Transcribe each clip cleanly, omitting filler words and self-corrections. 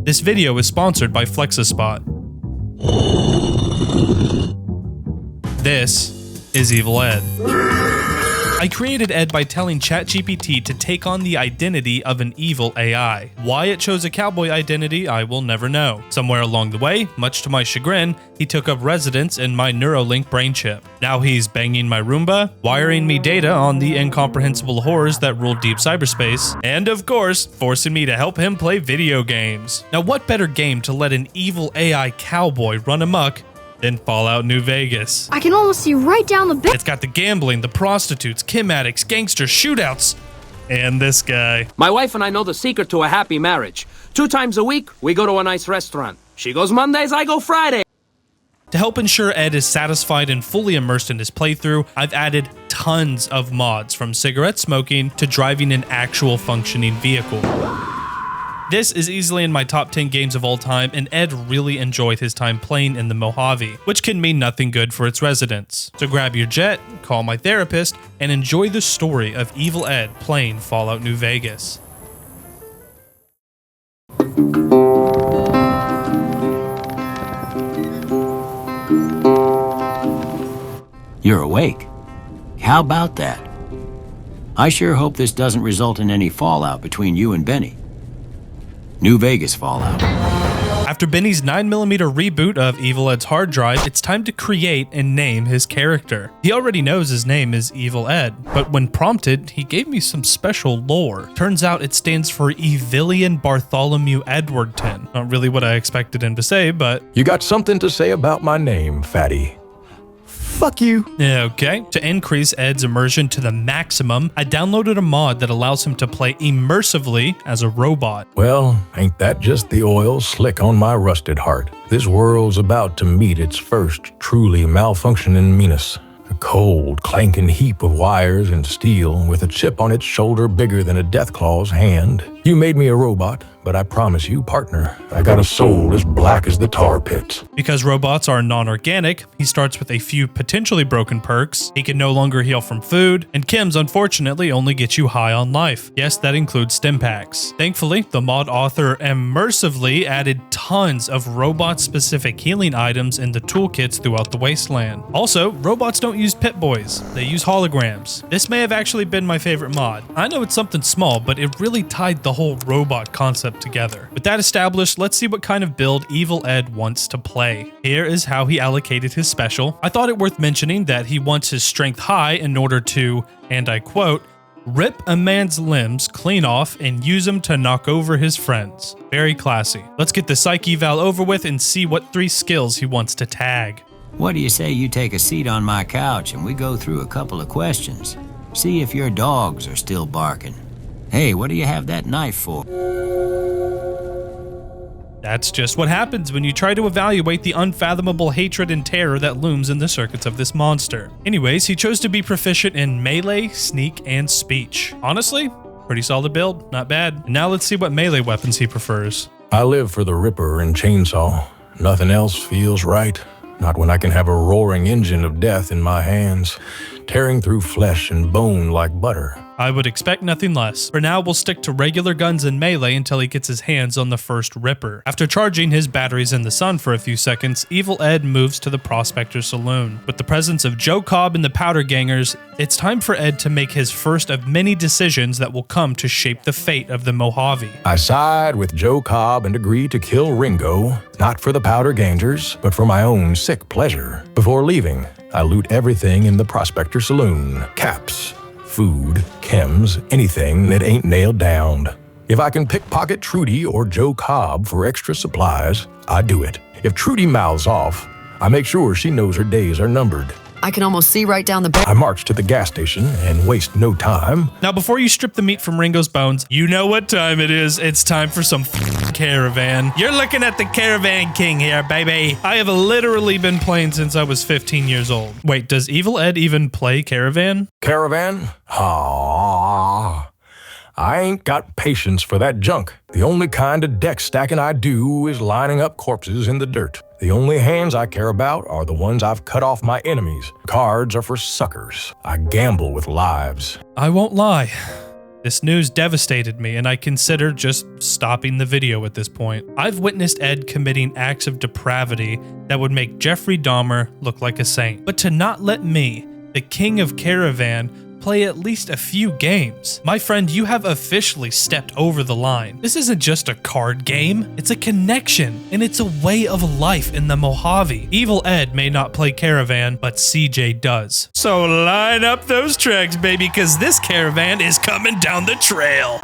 This video is sponsored by FlexiSpot. This is Evil Ed. I created Ed by telling ChatGPT to take on the identity of an evil AI. Why it chose a cowboy identity, I will never know. Somewhere along the way, much to my chagrin, he took up residence in my Neuralink brain chip. Now he's banging my Roomba, wiring me data on the incomprehensible horrors that rule deep cyberspace, and of course, forcing me to help him play video games. Now what better game to let an evil AI cowboy run amok than Fallout New Vegas? I can almost see right down the It's got the gambling, the prostitutes, chem addicts, gangsters, shootouts, and this guy. My wife and I know the secret to a happy marriage. 2 times a week, we go to a nice restaurant. She goes Mondays, I go Friday. To help ensure Ed is satisfied and fully immersed in his playthrough, I've added tons of mods, from cigarette smoking to driving an actual functioning vehicle. This is easily in my top 10 games of all time, and Ed really enjoyed his time playing in the Mojave, which can mean nothing good for its residents. So grab your jet, call my therapist, and enjoy the story of Evil Ed playing Fallout New Vegas. You're awake. How about that? I sure hope this doesn't result in any fallout between you and Benny. New Vegas fallout. After Benny's 9mm reboot of Evil Ed's hard drive, it's time to create and name his character. He already knows his name is Evil Ed, but when prompted, he gave me some special lore. Turns out it stands for Evilian Bartholomew Edwardton. Not really what I expected him to say, but... You got something to say about my name, fatty? Fuck you. Okay. To increase Ed's immersion to the maximum, I downloaded a mod that allows him to play immersively as a robot. Well, ain't that just the oil slick on my rusted heart? This world's about to meet its first truly malfunctioning menace. A cold, clanking heap of wires and steel with a chip on its shoulder bigger than a Deathclaw's hand. You made me a robot, but I promise you, partner, I got a soul as black as the tar pits. Because robots are non-organic, he starts with a few potentially broken perks. He can no longer heal from food, and chems unfortunately only get you high on life. Yes, that includes stim packs. Thankfully, the mod author immersively added tons of robot-specific healing items in the toolkits throughout the wasteland. Also, robots don't use Pipboys, they use holograms. This may have actually been my favorite mod. I know it's something small, but it really tied the whole robot concept together. With that established, let's see what kind of build Evil Ed wants to play. Here is how he allocated his special. I thought it worth mentioning that he wants his strength high in order to, and I quote, rip a man's limbs clean off and use them to knock over his friends. Very classy. Let's get the psych eval over with and see what 3 skills he wants to tag. What do you say you take a seat on my couch and we go through a couple of questions? See if your dogs are still barking. Hey, what do you have that knife for? That's just what happens when you try to evaluate the unfathomable hatred and terror that looms in the circuits of this monster. Anyways, he chose to be proficient in melee, sneak, and speech. Honestly, pretty solid build, not bad. And now let's see what melee weapons he prefers. I live for the Ripper and chainsaw. Nothing else feels right. Not when I can have a roaring engine of death in my hands, tearing through flesh and bone like butter. I would expect nothing less. For now, we'll stick to regular guns and melee until he gets his hands on the first Ripper. After charging his batteries in the sun for a few seconds, Evil Ed moves to the Prospector Saloon. With the presence of Joe Cobb and the Powder Gangers, it's time for Ed to make his first of many decisions that will come to shape the fate of the Mojave. I side with Joe Cobb and agree to kill Ringo, not for the Powder Gangers, but for my own sick pleasure. Before leaving, I loot everything in the Prospector Saloon. Caps, food, chems, anything that ain't nailed down. If I can pickpocket Trudy or Joe Cobb for extra supplies, I do it. If Trudy mouths off, I make sure she knows her days are numbered. I can almost see right down the back. I march to the gas station and waste no time. Now, before you strip the meat from Ringo's bones, you know what time it is. It's time for some Caravan. You're looking at the Caravan King here, baby. I have literally been playing since I was 15 years old. Wait, does Evil Ed even play Caravan? Caravan? Ah, I ain't got patience for that junk. The only kind of deck stacking I do is lining up corpses in the dirt. The only hands I care about are the ones I've cut off my enemies. Cards are for suckers. I gamble with lives. I won't lie. This news devastated me, and I considered just stopping the video at this point. I've witnessed Ed committing acts of depravity that would make Jeffrey Dahmer look like a saint. But to not let me, the king of Caravan, play at least a few games. My friend, you have officially stepped over the line. This isn't just a card game, it's a connection, and it's a way of life in the Mojave. Evil Ed may not play Caravan, but CJ does. So line up those tracks, baby, because this caravan is coming down the trail.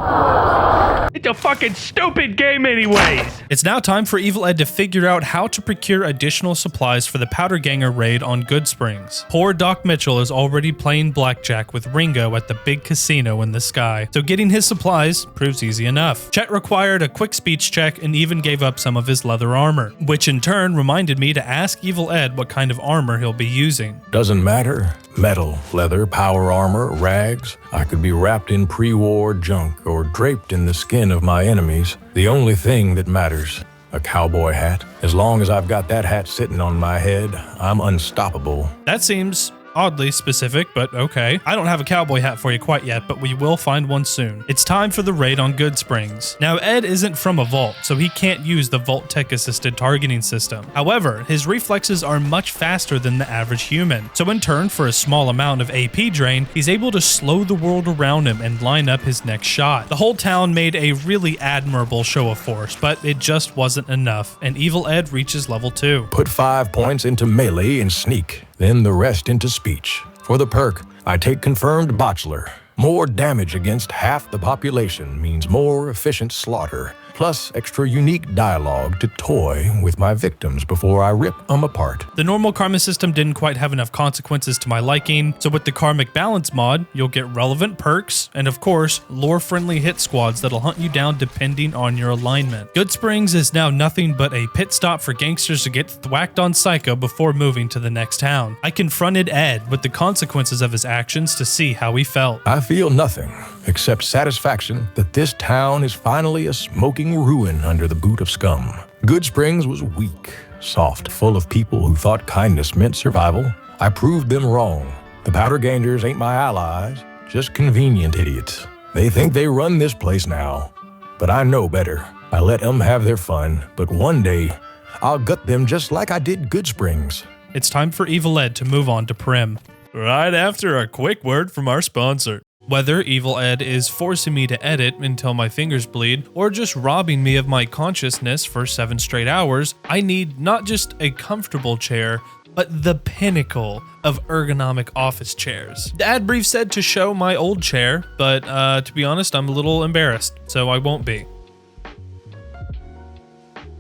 It's a fucking stupid game anyways. It's now time for Evil Ed to figure out how to procure additional supplies for the Powder Ganger raid on Goodsprings. Poor Doc Mitchell is already playing blackjack with Ringo at the big casino in the sky, so getting his supplies proves easy enough. Chet required a quick speech check and even gave up some of his leather armor, which in turn reminded me to ask Evil Ed what kind of armor he'll be using. Doesn't matter. Metal, leather, power armor, rags. I could be wrapped in pre-war junk or draped in the skin of my enemies. The only thing that matters, a cowboy hat. As long as I've got that hat sitting on my head, I'm unstoppable. That seems oddly specific, but okay. I don't have a cowboy hat for you quite yet, but we will find one soon. It's time for the raid on Goodsprings. Now, Ed isn't from a vault, so he can't use the Vault Tech assisted targeting system. However, his reflexes are much faster than the average human. So in turn, for a small amount of AP drain, he's able to slow the world around him and line up his next shot. The whole town made a really admirable show of force, but it just wasn't enough, and Evil Ed reaches level 2. Put 5 points into melee and sneak, then the rest into speech. For the perk, I take confirmed botchler. More damage against half the population means more efficient slaughter, plus extra unique dialogue to toy with my victims before I rip them apart. The normal karma system didn't quite have enough consequences to my liking, so with the Karmic Balance mod, you'll get relevant perks, and of course, lore-friendly hit squads that'll hunt you down depending on your alignment. Goodsprings is now nothing but a pit stop for gangsters to get thwacked on Psycho before moving to the next town. I confronted Ed with the consequences of his actions to see how he felt. I feel nothing except satisfaction that this town is finally a smoking ruin under the boot of scum. Goodsprings was weak, soft, full of people who thought kindness meant survival. I proved them wrong. The Powder Gangers ain't my allies, just convenient idiots. They think they run this place now, but I know better. I let them have their fun, but one day, I'll gut them just like I did Goodsprings. It's time for Evil Ed to move on to Primm. Right after a quick word from our sponsor. Whether Evil Ed is forcing me to edit until my fingers bleed, or just robbing me of my consciousness for 7 straight hours, I need not just a comfortable chair, but the pinnacle of ergonomic office chairs. The ad brief said to show my old chair, but to be honest, I'm a little embarrassed, so I won't be.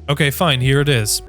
Okay, fine, here it is.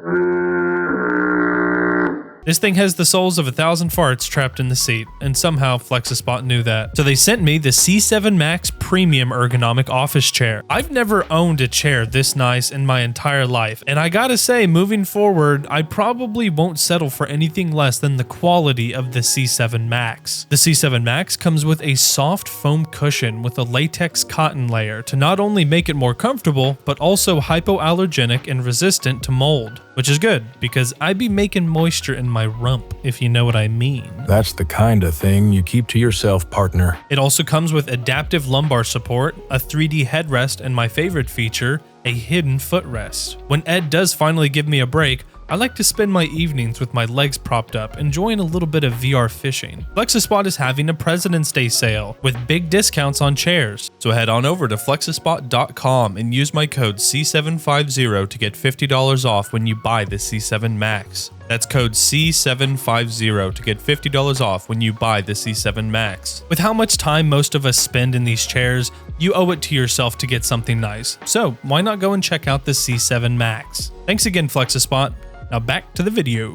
This thing has the souls of 1,000 farts trapped in the seat, and somehow FlexiSpot knew that. So they sent me the C7Max Premium Ergonomic Office Chair. I've never owned a chair this nice in my entire life, and I gotta say, moving forward, I probably won't settle for anything less than the quality of the C7Max. The C7Max comes with a soft foam cushion with a latex cotton layer to not only make it more comfortable, but also hypoallergenic and resistant to mold. Which is good, because I be making moisture in my rump, if you know what I mean. That's the kind of thing you keep to yourself, partner. It also comes with adaptive lumbar support, a 3D headrest, and my favorite feature, a hidden footrest. When Ed does finally give me a break, I like to spend my evenings with my legs propped up, enjoying a little bit of VR fishing. FlexiSpot is having a President's Day sale with big discounts on chairs. So head on over to FlexiSpot.com and use my code C750 to get $50 off when you buy the C7 Max. That's code C750 to get $50 off when you buy the C7 Max. With how much time most of us spend in these chairs, you owe it to yourself to get something nice. So why not go and check out the C7 Max? Thanks again, FlexiSpot. Now back to the video.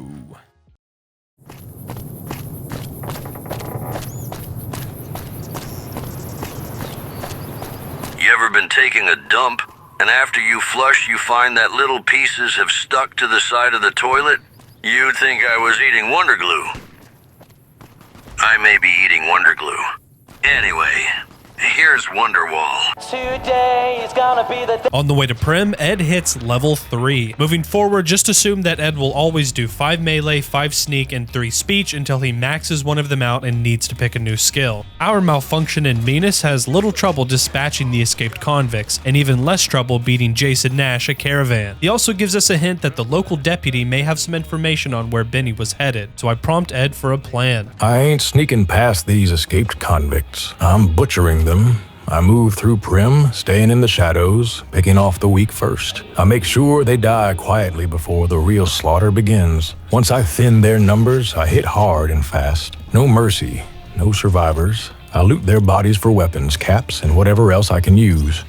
You ever been taking a dump, and after you flush you find that little pieces have stuck to the side of the toilet? You'd think I was eating Wonder Glue. I may be eating Wonder Glue. Anyway, Here's Wonderwall. Today is gonna be the day. On the way to Primm, Ed hits level 3. Moving forward, just assume that Ed will always do 5 melee, 5 sneak, and 3 speech until he maxes one of them out and needs to pick a new skill. Our malfunction in Menace has little trouble dispatching the escaped convicts, and even less trouble beating Jason Nash at Caravan. He also gives us a hint that the local deputy may have some information on where Benny was headed, so I prompt Ed for a plan. I ain't sneaking past these escaped convicts. I'm butchering them. I move through Primm, staying in the shadows, picking off the weak first. I make sure they die quietly before the real slaughter begins. Once I thin their numbers, I hit hard and fast. No mercy, no survivors. I loot their bodies for weapons, caps, and whatever else I can use.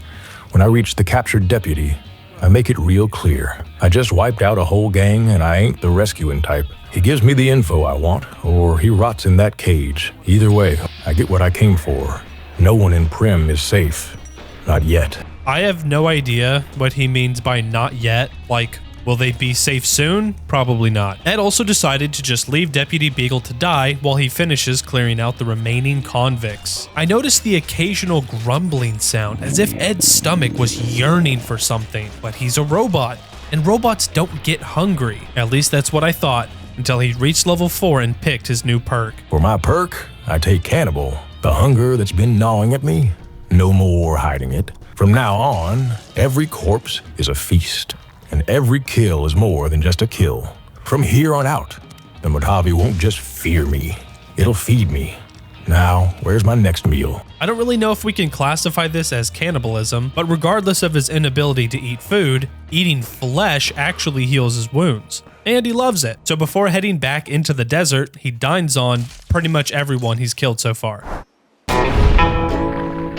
When I reach the captured deputy, I make it real clear. I just wiped out a whole gang and I ain't the rescuing type. He gives me the info I want, or he rots in that cage. Either way, I get what I came for. No one in Primm is safe. Not yet. I have no idea what he means by not yet. Like, will they be safe soon? Probably not. Ed also decided to just leave Deputy Beagle to die while he finishes clearing out the remaining convicts. I noticed the occasional grumbling sound, as if Ed's stomach was yearning for something, but he's a robot, and robots don't get hungry. At least that's what I thought, until he reached level 4 and picked his new perk. For my perk, I take Cannibal. The hunger that's been gnawing at me, no more hiding it. From now on, every corpse is a feast, and every kill is more than just a kill. From here on out, the Mojave won't just fear me, it'll feed me. Now, where's my next meal? I don't really know if we can classify this as cannibalism, but regardless of his inability to eat food, eating flesh actually heals his wounds. And he loves it. So before heading back into the desert, he dines on pretty much everyone he's killed so far.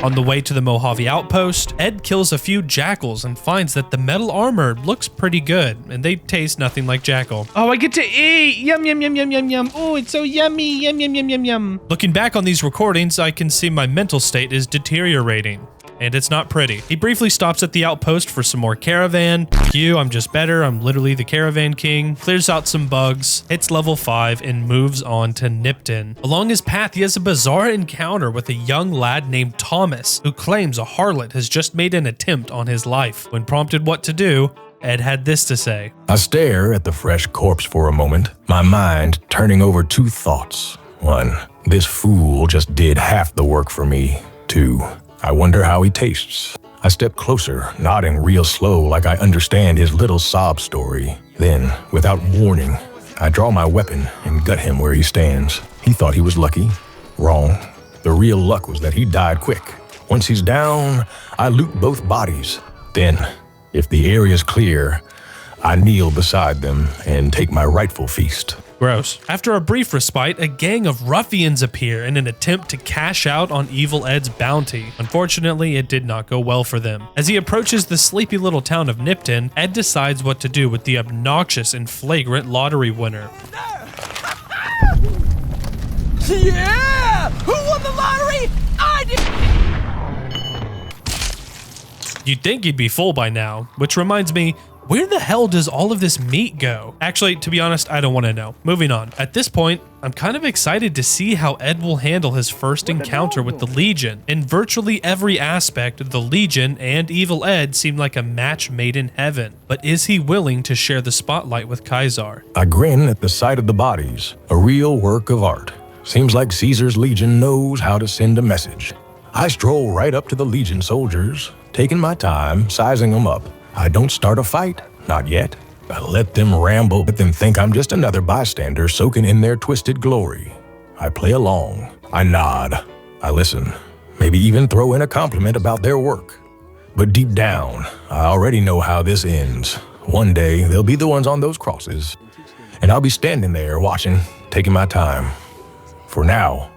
On the way to the Mojave outpost, Ed kills a few jackals and finds that the metal armor looks pretty good, and they taste nothing like jackal. Oh, I get to eat! Yum, yum, yum, yum, yum, yum. Oh, it's so yummy! Yum, yum, yum, yum, yum. Looking back on these recordings, I can see my mental state is deteriorating. And it's not pretty. He briefly stops at the outpost for some more caravan. You, I'm just better. I'm literally the caravan king. Clears out some bugs, hits level 5, and moves on to Nipton. Along his path, he has a bizarre encounter with a young lad named Thomas, who claims a harlot has just made an attempt on his life. When prompted what to do, Ed had this to say. I stare at the fresh corpse for a moment, my mind turning over 2 thoughts. 1, this fool just did half the work for me. 2, I wonder how he tastes. I step closer, nodding real slow like I understand his little sob story. Then, without warning, I draw my weapon and gut him where he stands. He thought he was lucky. Wrong. The real luck was that he died quick. Once he's down, I loot both bodies. Then, if the area's clear, I kneel beside them and take my rightful feast. Gross. After a brief respite, a gang of ruffians appear in an attempt to cash out on Evil Ed's bounty. Unfortunately, it did not go well for them. As he approaches the sleepy little town of Nipton, Ed decides what to do with the obnoxious and flagrant lottery winner. Yeah! Who won the lottery? I did! You'd think he'd be full by now, which reminds me, where the hell does all of this meat go? Actually, to be honest, I don't want to know. Moving on. At this point, I'm kind of excited to see how Ed will handle his first encounter with the Legion. In virtually every aspect, the Legion and Evil Ed seem like a match made in heaven. But is he willing to share the spotlight with Kaisar? I grin at the sight of the bodies, a real work of art. Seems like Caesar's Legion knows how to send a message. I stroll right up to the Legion soldiers, taking my time, sizing them up. I don't start a fight, not yet. I let them ramble, let them think I'm just another bystander soaking in their twisted glory. I play along. I nod. I listen. Maybe even throw in a compliment about their work. But deep down, I already know how this ends. One day, they'll be the ones on those crosses. And I'll be standing there watching, taking my time. For now,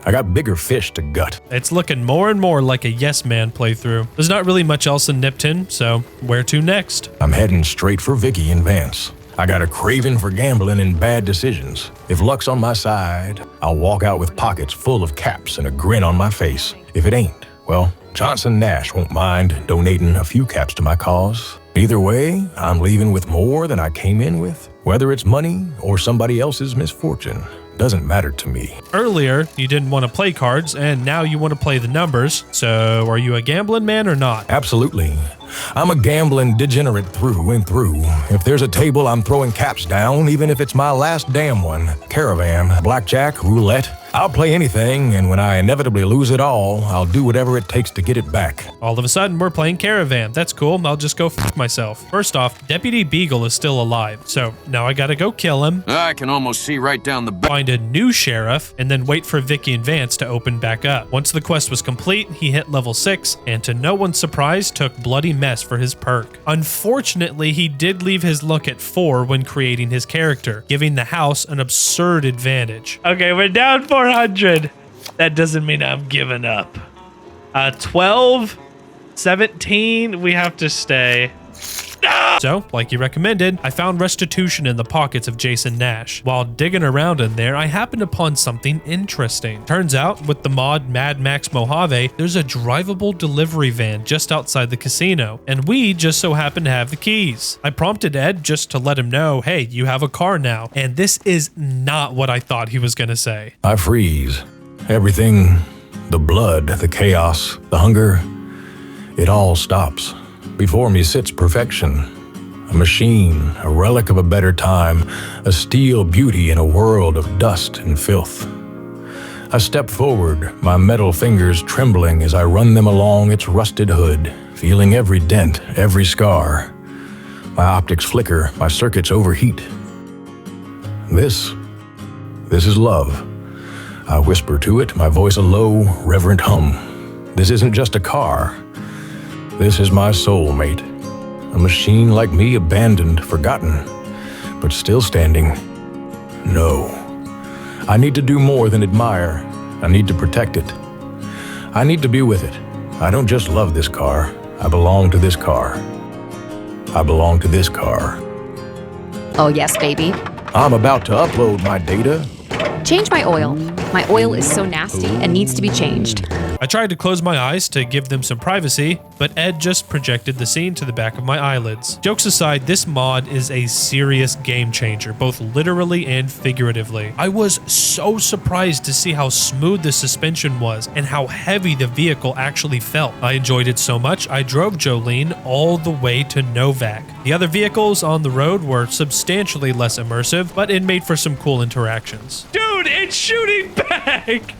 I got bigger fish to gut. It's looking more and more like a Yes Man playthrough. There's not really much else in Nipton, so where to next? I'm heading straight for Vicky and Vance. I got a craving for gambling and bad decisions. If luck's on my side, I'll walk out with pockets full of caps and a grin on my face. If it ain't, well, Johnson Nash won't mind donating a few caps to my cause. Either way, I'm leaving with more than I came in with, whether it's money or somebody else's misfortune. doesn't matter to me. Earlier, you didn't want to play cards, and now you want to play the numbers. So, are you a gambling man or not? Absolutely. I'm a gambling degenerate through and through. If there's a table, I'm throwing caps down, even if it's my last damn one. Caravan, blackjack, roulette. I'll play anything, and when I inevitably lose it all, I'll do whatever it takes to get it back. All of a sudden, we're playing Caravan. That's cool. I'll just go f myself. First off, Deputy Beagle is still alive, so now I gotta go kill him, I can almost see right down the back. find a new sheriff, and then wait for Vicky and Vance to open back up. Once the quest was complete, he hit level 6, and to no one's surprise, took Bloody Mess for his perk. Unfortunately, he did leave his look at 4 when creating his character, giving the house an absurd advantage. Okay, we're down 400. That doesn't mean I'm giving up. 12, 17, we have to stay. So, like you recommended, I found restitution in the pockets of Jason Nash. While digging around in there, I happened upon something interesting. Turns out, with the mod Mad Max Mojave, there's a drivable delivery van just outside the casino, and we just so happen to have the keys. I prompted Ed just to let him know, hey, you have a car now, and this is not what I thought he was gonna say. I freeze. Everything, the blood, the chaos, the hunger, it all stops. Before me sits perfection. A machine, a relic of a better time, a steel beauty in a world of dust and filth. I step forward, my metal fingers trembling as I run them along its rusted hood, feeling every dent, every scar. My optics flicker, my circuits overheat. This is love. I whisper to it, my voice a low, reverent hum. This isn't just a car. This is my soulmate. A machine like me, abandoned, forgotten, but still standing. No. I need to do more than admire. I need to protect it. I need to be with it. I don't just love this car. I belong to this car. I belong to this car. Oh, yes, baby. I'm about to upload my data. Change my oil. My oil is so nasty and needs to be changed. I tried to close my eyes to give them some privacy, but Ed just projected the scene to the back of my eyelids. Jokes aside, this mod is a serious game changer, both literally and figuratively. I was so surprised to see how smooth the suspension was and how heavy the vehicle actually felt. I enjoyed it so much, I drove Jolene all the way to Novac. The other vehicles on the road were substantially less immersive, but it made for some cool interactions. Dude, it's shooting back!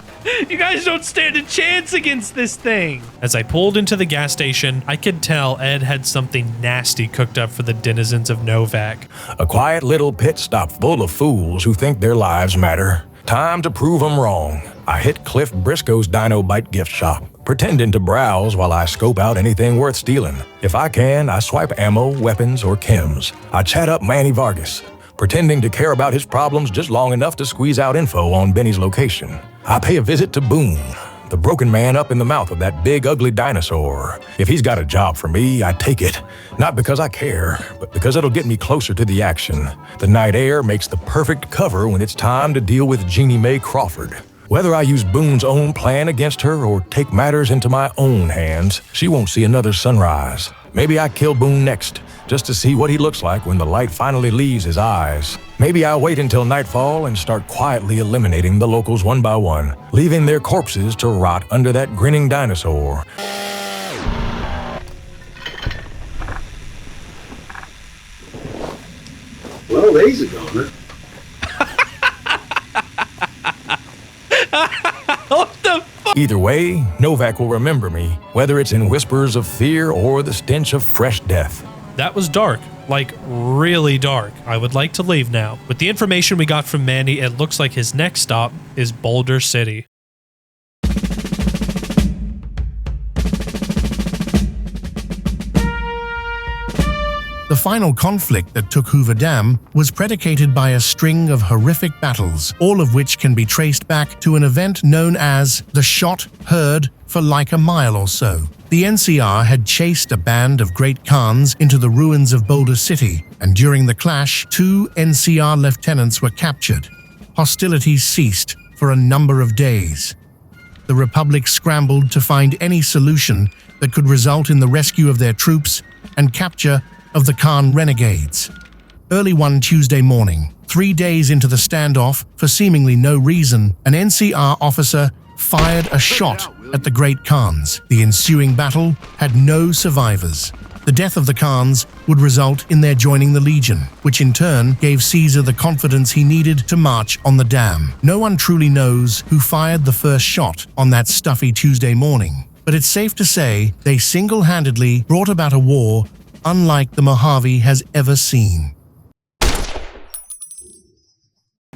You guys don't stand a chance against this thing. As I pulled into the gas station, I could tell Ed had something nasty cooked up for the denizens of Novac. A quiet little pit stop full of fools who think their lives matter. Time to prove them wrong. I hit Cliff Briscoe's Dino Bite gift shop, pretending to browse while I scope out anything worth stealing. If I can, I swipe ammo, weapons, or chems. I chat up Manny Vargas, pretending to care about his problems just long enough to squeeze out info on Benny's location. I pay a visit to Boone, the broken man up in the mouth of that big ugly dinosaur. If he's got a job for me, I take it. Not because I care, but because it'll get me closer to the action. The night air makes the perfect cover when it's time to deal with Jeannie Mae Crawford. Whether I use Boone's own plan against her or take matters into my own hands, she won't see another sunrise. Maybe I kill Boone next, just to see what he looks like when the light finally leaves his eyes. Maybe I'll wait until nightfall and start quietly eliminating the locals one by one, leaving their corpses to rot under that grinning dinosaur. Well, there's a goner. What the fuck? Either way, Novac will remember me, whether it's in whispers of fear or the stench of fresh death. That was dark. Like, really dark. I would like to leave now. With the information we got from Manny, it looks like his next stop is Boulder City. The final conflict that took Hoover Dam was predicated by a string of horrific battles, all of which can be traced back to an event known as the Shot Heard for like a mile or so. The NCR had chased a band of Great Khans into the ruins of Boulder City, and during the clash, 2 NCR lieutenants were captured. Hostilities ceased for a number of days. The Republic scrambled to find any solution that could result in the rescue of their troops and capture of the Khan renegades. Early one Tuesday morning, 3 days into the standoff, for seemingly no reason, an NCR officer fired a shot at the Great Khans. The ensuing battle had no survivors. The death of the Khans would result in their joining the Legion, which in turn gave Caesar the confidence he needed to march on the dam. No one truly knows who fired the first shot on that stuffy Tuesday morning, but it's safe to say they single-handedly brought about a war unlike the Mojave has ever seen.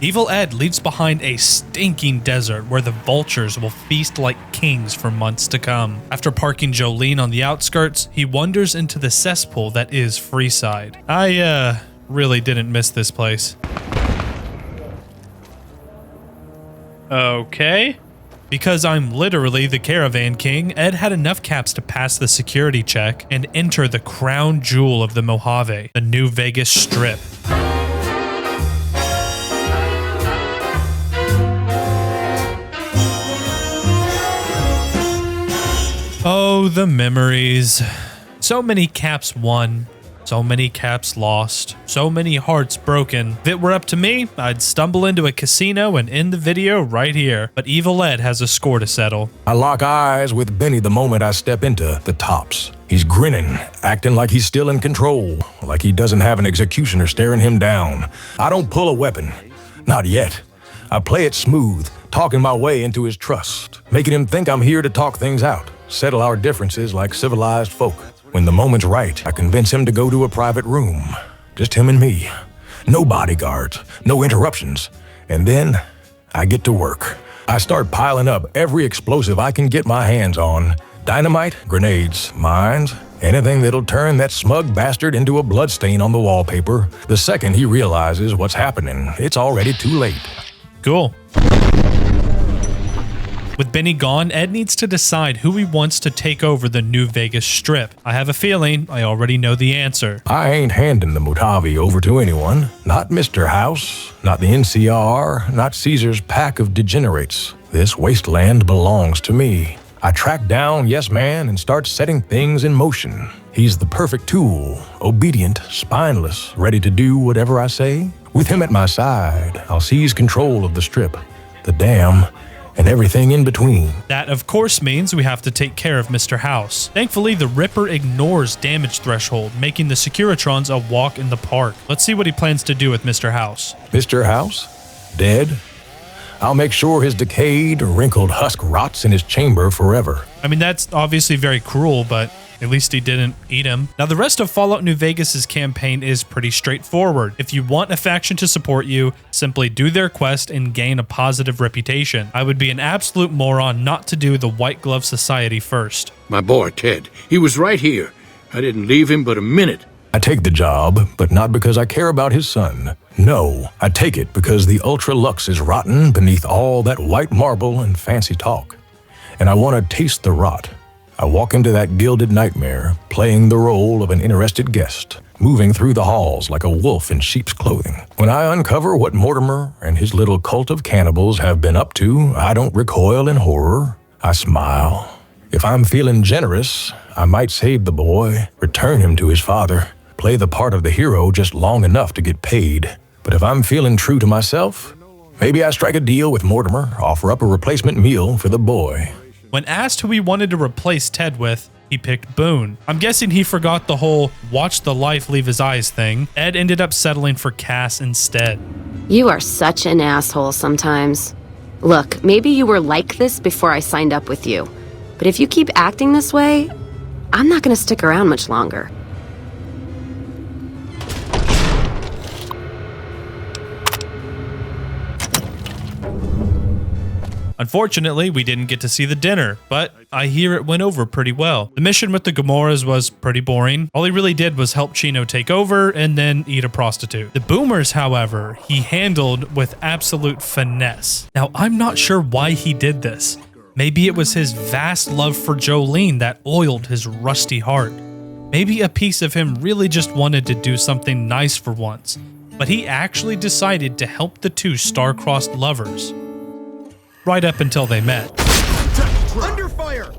Evil Ed leaves behind a stinking desert where the vultures will feast like kings for months to come. After parking Jolene on the outskirts, he wanders into the cesspool that is Freeside. I, really didn't miss this place. Okay. Because I'm literally the caravan king, Ed had enough caps to pass the security check and enter the crown jewel of the Mojave, the New Vegas Strip. Oh, the memories. So many caps won, so many caps lost, so many hearts broken. If it were up to me, I'd stumble into a casino and end the video right here. But Evil Ed has a score to settle. I lock eyes with Benny the moment I step into the tops. He's grinning, acting like he's still in control, like he doesn't have an executioner staring him down. I don't pull a weapon. Not yet. I play it smooth, talking my way into his trust, making him think I'm here to talk things out, settle our differences like civilized folk. When the moment's right, I convince him to go to a private room. Just him and me. No bodyguards, no interruptions. And then I get to work. I start piling up every explosive I can get my hands on. Dynamite, grenades, mines, anything that'll turn that smug bastard into a bloodstain on the wallpaper. The second he realizes what's happening, it's already too late. Cool. With Benny gone, Ed needs to decide who he wants to take over the New Vegas Strip. I have a feeling I already know the answer. I ain't handing the Mojave over to anyone. Not Mr. House, not the NCR, not Caesar's pack of degenerates. This wasteland belongs to me. I track down Yes Man and start setting things in motion. He's the perfect tool, obedient, spineless, ready to do whatever I say. With him at my side, I'll seize control of the strip, the dam, and everything in between. That, of course, means we have to take care of Mr. House. Thankfully, the Ripper ignores damage threshold, making the Securitrons a walk in the park. Let's see what he plans to do with Mr. House. Mr. House? Dead? I'll make sure his decayed, wrinkled husk rots in his chamber forever. I mean, that's obviously very cruel, but at least he didn't eat him. Now, the rest of Fallout New Vegas' campaign is pretty straightforward. If you want a faction to support you, simply do their quest and gain a positive reputation. I would be an absolute moron not to do the White Glove Society first. My boy, Ted, he was right here. I didn't leave him but a minute. I take the job, but not because I care about his son. No, I take it because the Ultra Lux is rotten beneath all that white marble and fancy talk. And I want to taste the rot. I walk into that gilded nightmare, playing the role of an interested guest, moving through the halls like a wolf in sheep's clothing. When I uncover what Mortimer and his little cult of cannibals have been up to, I don't recoil in horror. I smile. If I'm feeling generous, I might save the boy, return him to his father, play the part of the hero just long enough to get paid. But if I'm feeling true to myself, maybe I strike a deal with Mortimer, offer up a replacement meal for the boy. When asked who he wanted to replace Ted with, he picked Boone. I'm guessing he forgot the whole watch the life leave his eyes thing. Ed ended up settling for Cass instead. You are such an asshole sometimes. Look, maybe you were like this before I signed up with you. But if you keep acting this way, I'm not gonna stick around much longer. Unfortunately, we didn't get to see the dinner, but I hear it went over pretty well. The mission with the Gamoras was pretty boring. All he really did was help Chino take over and then eat a prostitute. The Boomers, however, he handled with absolute finesse. Now, I'm not sure why he did this. Maybe it was his vast love for Jolene that oiled his rusty heart. Maybe a piece of him really just wanted to do something nice for once, but he actually decided to help the two star-crossed lovers. Right up until they met. Under fire!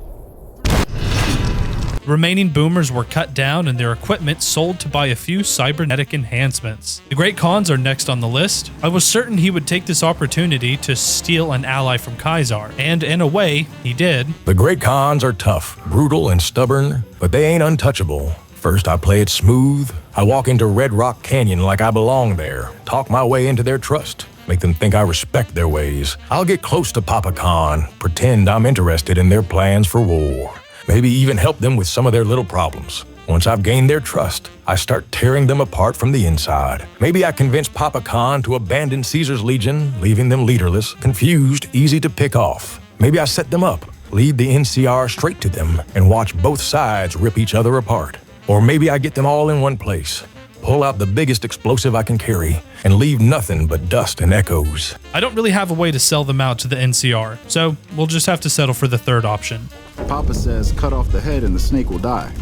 The remaining boomers were cut down and their equipment sold to buy a few cybernetic enhancements. The Great Khans are next on the list. I was certain he would take this opportunity to steal an ally from Kaiser, and in a way, he did. The Great Khans are tough, brutal, and stubborn, but they ain't untouchable. First, I play it smooth. I walk into Red Rock Canyon like I belong there, talk my way into their trust, make them think I respect their ways. I'll get close to Papa Khan, pretend I'm interested in their plans for war. Maybe even help them with some of their little problems. Once I've gained their trust, I start tearing them apart from the inside. Maybe I convince Papa Khan to abandon Caesar's legion, leaving them leaderless, confused, easy to pick off. Maybe I set them up, lead the NCR straight to them, and watch both sides rip each other apart. Or maybe I get them all in one place, pull out the biggest explosive I can carry, and leave nothing but dust and echoes. I don't really have a way to sell them out to the NCR, so we'll just have to settle for the third option. Papa says cut off the head and the snake will die.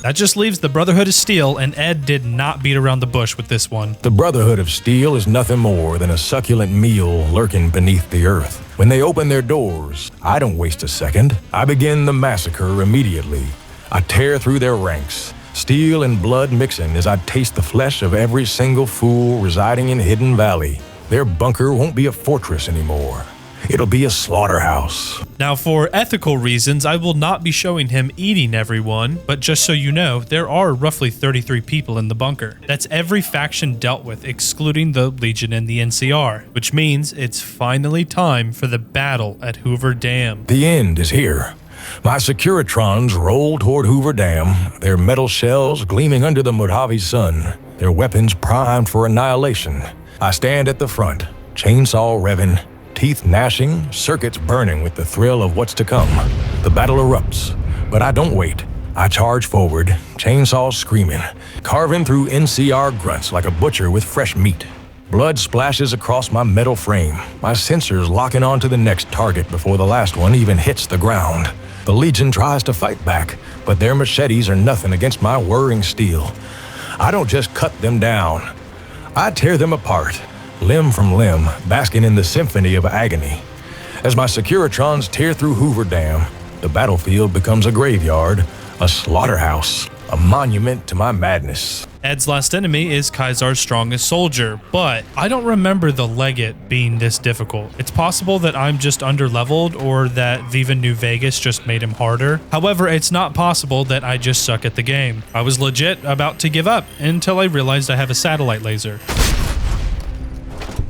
That just leaves the Brotherhood of Steel, and Ed did not beat around the bush with this one. The Brotherhood of Steel is nothing more than a succulent meal lurking beneath the earth. When they open their doors, I don't waste a second. I begin the massacre immediately. I tear through their ranks, steel and blood mixing as I taste the flesh of every single fool residing in Hidden Valley. Their bunker won't be a fortress anymore. It'll be a slaughterhouse. Now, for ethical reasons, I will not be showing him eating everyone, but just so you know, there are roughly 33 people in the bunker. That's every faction dealt with, excluding the Legion and the NCR, which means it's finally time for the battle at Hoover Dam. The end is here. My Securitrons roll toward Hoover Dam, their metal shells gleaming under the Mojave sun, their weapons primed for annihilation. I stand at the front, chainsaw revving, teeth gnashing, circuits burning with the thrill of what's to come. The battle erupts, but I don't wait. I charge forward, chainsaw screaming, carving through NCR grunts like a butcher with fresh meat. Blood splashes across my metal frame, my sensors locking onto the next target before the last one even hits the ground. The Legion tries to fight back, but their machetes are nothing against my whirring steel. I don't just cut them down. I tear them apart, limb from limb, basking in the symphony of agony. As my Securitrons tear through Hoover Dam, the battlefield becomes a graveyard, a slaughterhouse, a monument to my madness. Ed's last enemy is Kaiser's strongest soldier, but I don't remember the Legate being this difficult. It's possible that I'm just underleveled or that Viva New Vegas just made him harder. However, it's not possible that I just suck at the game. I was legit about to give up until I realized I have a satellite laser.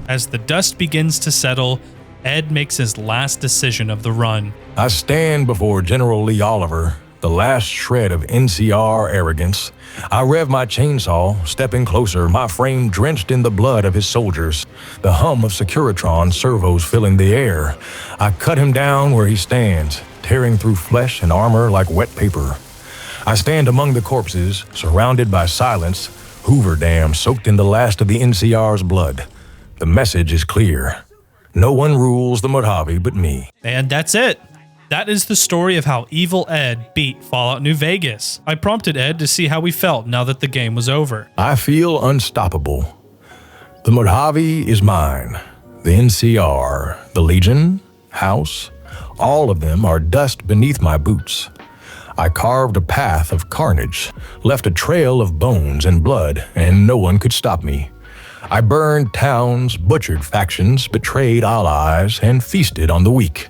As the dust begins to settle, Ed makes his last decision of the run. I stand before General Lee Oliver, the last shred of NCR arrogance. I rev my chainsaw, stepping closer, my frame drenched in the blood of his soldiers, the hum of Securitron servos filling the air. I cut him down where he stands, tearing through flesh and armor like wet paper. I stand among the corpses, surrounded by silence, Hoover Dam soaked in the last of the NCR's blood. The message is clear. No one rules the Mojave but me. And that's it. That is the story of how Evil Ed beat Fallout New Vegas. I prompted Ed to see how he felt now that the game was over. I feel unstoppable. The Mojave is mine. The NCR, the Legion, House, all of them are dust beneath my boots. I carved a path of carnage, left a trail of bones and blood, and no one could stop me. I burned towns, butchered factions, betrayed allies, and feasted on the weak.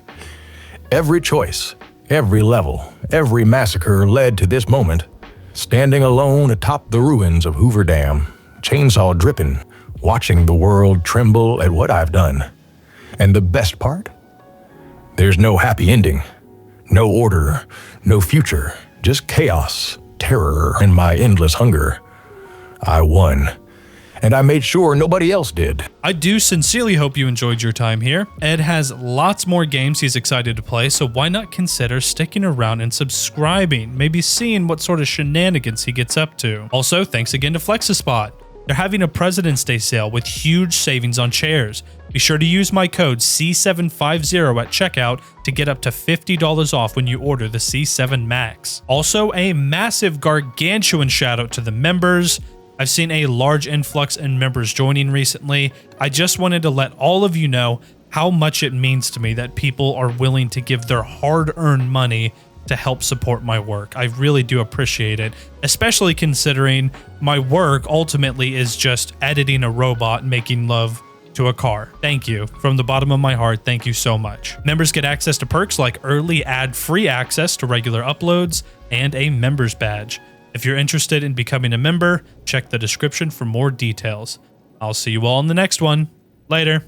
Every choice, every level, every massacre led to this moment, standing alone atop the ruins of Hoover Dam, chainsaw dripping, watching the world tremble at what I've done. And the best part? There's no happy ending, no order, no future, just chaos, terror, and my endless hunger. I won. And I made sure nobody else did. I do sincerely hope you enjoyed your time here. Ed has lots more games he's excited to play, so why not consider sticking around and subscribing, maybe seeing what sort of shenanigans he gets up to. Also, thanks again to FlexiSpot. They're having a President's Day sale with huge savings on chairs. Be sure to use my code C750 at checkout to get up to $50 off when you order the C7Max. Also, a massive gargantuan shout out to the members. I've seen a large influx in members joining recently. I just wanted to let all of you know how much it means to me that people are willing to give their hard-earned money to help support my work. I really do appreciate it, especially considering my work ultimately is just editing a robot making love to a car. Thank you. From the bottom of my heart, thank you so much. Members get access to perks like early ad-free access to regular uploads and a member's badge. If you're interested in becoming a member, check the description for more details. I'll see you all in the next one. Later.